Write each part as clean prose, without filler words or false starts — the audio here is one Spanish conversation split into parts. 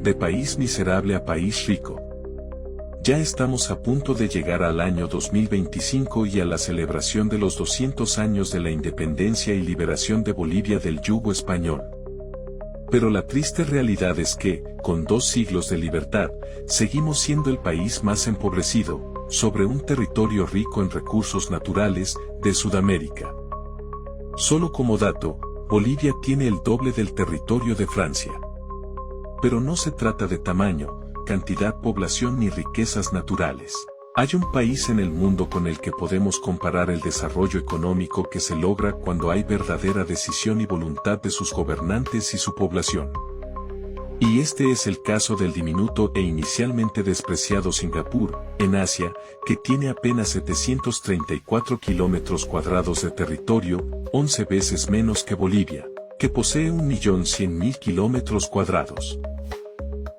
De país miserable a país rico. Ya estamos a punto de llegar al año 2025 y a la celebración de los 200 años de la independencia y liberación de Bolivia del yugo español. Pero la triste realidad es que, con 2 siglos de libertad, seguimos siendo el país más empobrecido, sobre un territorio rico en recursos naturales, de Sudamérica. Solo como dato, Bolivia tiene el doble del territorio de Francia. Pero no se trata de tamaño, cantidad, población ni riquezas naturales. Hay un país en el mundo con el que podemos comparar el desarrollo económico que se logra cuando hay verdadera decisión y voluntad de sus gobernantes y su población. Y este es el caso del diminuto e inicialmente despreciado Singapur, en Asia, que tiene apenas 734 kilómetros cuadrados de territorio, 11 veces menos que Bolivia, que posee 1.100.000 kilómetros cuadrados.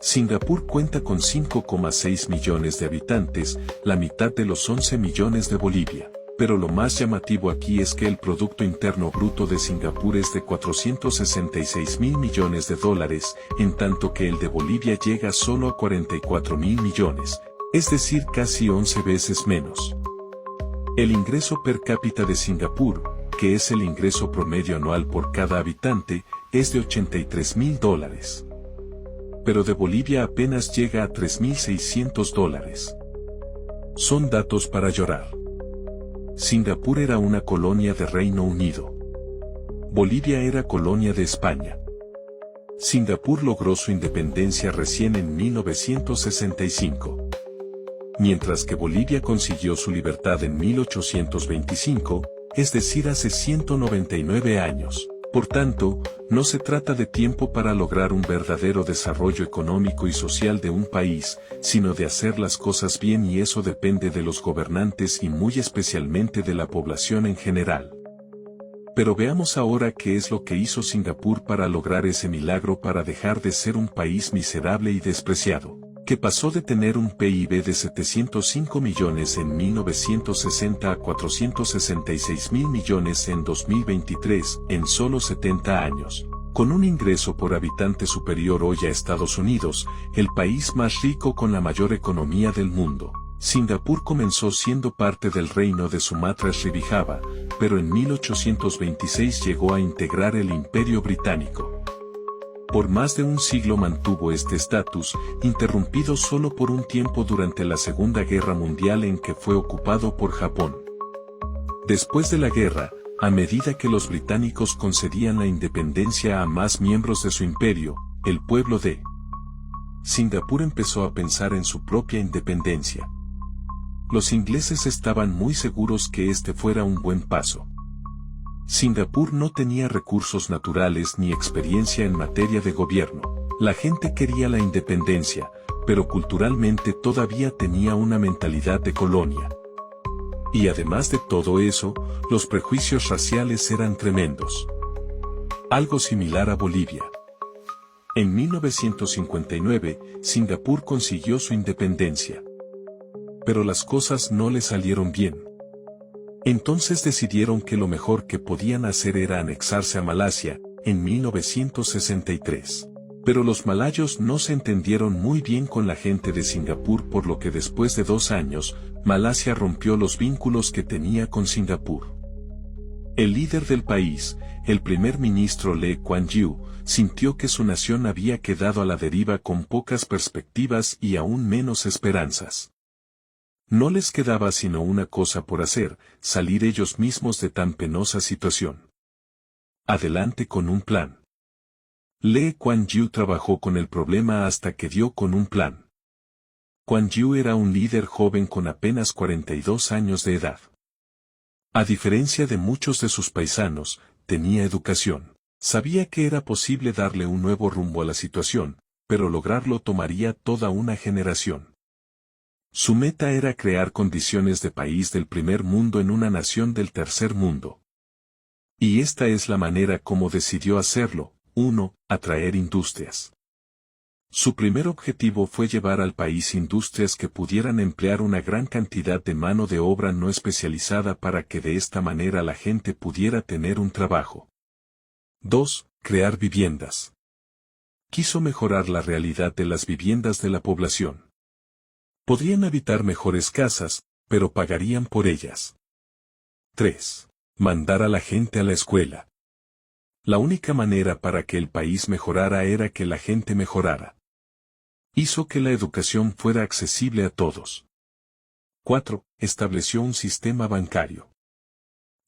Singapur cuenta con 5,6 millones de habitantes, la mitad de los 11 millones de Bolivia. Pero lo más llamativo aquí es que el Producto Interno Bruto de Singapur es de 466.000 millones de dólares, en tanto que el de Bolivia llega solo a 44.000 millones, es decir, casi 11 veces menos. El ingreso per cápita de Singapur, que es el ingreso promedio anual por cada habitante, es de 83.000 dólares. Pero de Bolivia apenas llega a 3.600 dólares. Son datos para llorar. Singapur era una colonia de Reino Unido. Bolivia era colonia de España. Singapur logró su independencia recién en 1965. Mientras que Bolivia consiguió su libertad en 1825, es decir, hace 199 años. Por tanto, no se trata de tiempo para lograr un verdadero desarrollo económico y social de un país, sino de hacer las cosas bien, y eso depende de los gobernantes y muy especialmente de la población en general. Pero veamos ahora qué es lo que hizo Singapur para lograr ese milagro, para dejar de ser un país miserable y despreciado, que pasó de tener un PIB de 705 millones en 1960 a 466.000 millones en 2023, en solo 70 años. Con un ingreso por habitante superior hoy a Estados Unidos, el país más rico con la mayor economía del mundo. Singapur comenzó siendo parte del reino de Sumatra Srivijaya, pero en 1826 llegó a integrar el Imperio Británico. Por más de un siglo mantuvo este estatus, interrumpido solo por un tiempo durante la Segunda Guerra Mundial en que fue ocupado por Japón. Después de la guerra, a medida que los británicos concedían la independencia a más miembros de su imperio, el pueblo de Singapur empezó a pensar en su propia independencia. Los ingleses estaban muy seguros que este fuera un buen paso. Singapur no tenía recursos naturales ni experiencia en materia de gobierno. La gente quería la independencia, pero culturalmente todavía tenía una mentalidad de colonia. Y además de todo eso, los prejuicios raciales eran tremendos. Algo similar a Bolivia. En 1959, Singapur consiguió su independencia. Pero las cosas no le salieron bien. Entonces decidieron que lo mejor que podían hacer era anexarse a Malasia, en 1963. Pero los malayos no se entendieron muy bien con la gente de Singapur, por lo que después de 2 años, Malasia rompió los vínculos que tenía con Singapur. El líder del país, el primer ministro Lee Kuan Yew, sintió que su nación había quedado a la deriva con pocas perspectivas y aún menos esperanzas. No les quedaba sino una cosa por hacer: salir ellos mismos de tan penosa situación. Adelante con un plan. Lee Kuan Yew trabajó con el problema hasta que dio con un plan. Kuan Yew era un líder joven con apenas 42 años de edad. A diferencia de muchos de sus paisanos, tenía educación. Sabía que era posible darle un nuevo rumbo a la situación, pero lograrlo tomaría toda una generación. Su meta era crear condiciones de país del primer mundo en una nación del tercer mundo. Y esta es la manera como decidió hacerlo. 1. Atraer industrias. Su primer objetivo fue llevar al país industrias que pudieran emplear una gran cantidad de mano de obra no especializada para que de esta manera la gente pudiera tener un trabajo. 2. Crear viviendas. quiso mejorar la realidad de las viviendas de la población. Podrían habitar mejores casas, pero pagarían por ellas. 3. Mandar a la gente a la escuela. La única manera para que el país mejorara era que la gente mejorara. Hizo que la educación fuera accesible a todos. 4. Estableció un sistema bancario.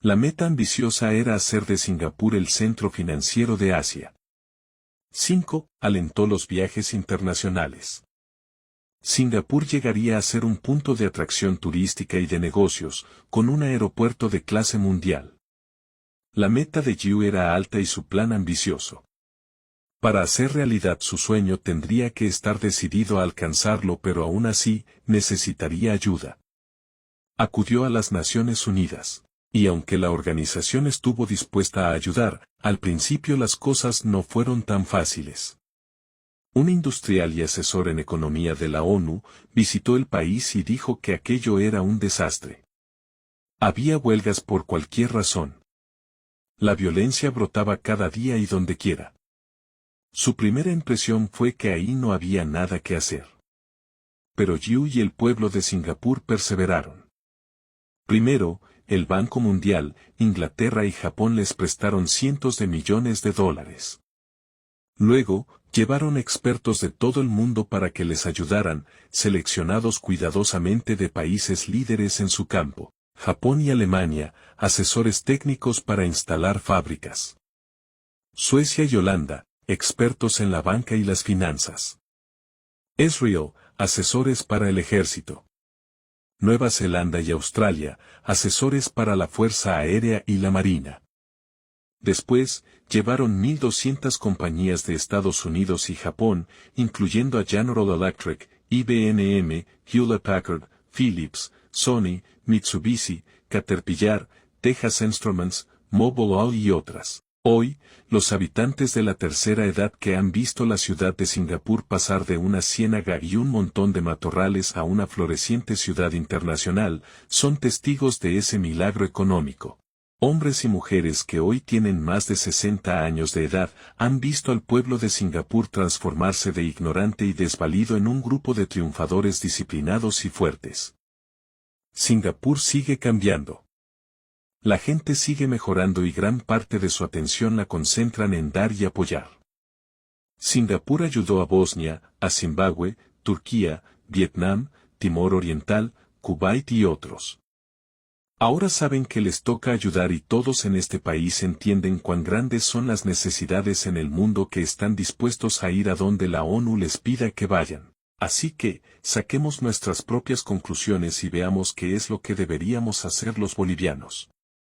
La meta ambiciosa era hacer de Singapur el centro financiero de Asia. 5. Alentó los viajes internacionales. Singapur llegaría a ser un punto de atracción turística y de negocios, con un aeropuerto de clase mundial. La meta de Yiu era alta y su plan ambicioso. Para hacer realidad su sueño tendría que estar decidido a alcanzarlo, pero aún así, necesitaría ayuda. Acudió a las Naciones Unidas. Y aunque la organización estuvo dispuesta a ayudar, al principio las cosas no fueron tan fáciles. Un industrial y asesor en economía de la ONU visitó el país y dijo que aquello era un desastre. Había huelgas por cualquier razón. La violencia brotaba cada día y donde quiera. Su primera impresión fue que ahí no había nada que hacer. Pero Yiu y el pueblo de Singapur perseveraron. Primero, el Banco Mundial, Inglaterra y Japón les prestaron cientos de millones de dólares. Luego, llevaron expertos de todo el mundo para que les ayudaran, seleccionados cuidadosamente de países líderes en su campo, Japón y Alemania, asesores técnicos para instalar fábricas. Suecia y Holanda, expertos en la banca y las finanzas. Israel, asesores para el ejército. Nueva Zelanda y Australia, asesores para la Fuerza Aérea y la Marina. Después, llevaron 1.200 compañías de Estados Unidos y Japón, incluyendo a General Electric, IBM, Hewlett-Packard, Philips, Sony, Mitsubishi, Caterpillar, Texas Instruments, Mobileye y otras. Hoy, los habitantes de la tercera edad que han visto la ciudad de Singapur pasar de una ciénaga y un montón de matorrales a una floreciente ciudad internacional, son testigos de ese milagro económico. Hombres y mujeres que hoy tienen más de 60 años de edad han visto al pueblo de Singapur transformarse de ignorante y desvalido en un grupo de triunfadores disciplinados y fuertes. Singapur sigue cambiando. La gente sigue mejorando y gran parte de su atención la concentran en dar y apoyar. Singapur ayudó a Bosnia, a Zimbabue, Turquía, Vietnam, Timor Oriental, Kuwait y otros. Ahora saben que les toca ayudar y todos en este país entienden cuán grandes son las necesidades en el mundo que están dispuestos a ir a donde la ONU les pida que vayan. Así que, saquemos nuestras propias conclusiones y veamos qué es lo que deberíamos hacer los bolivianos.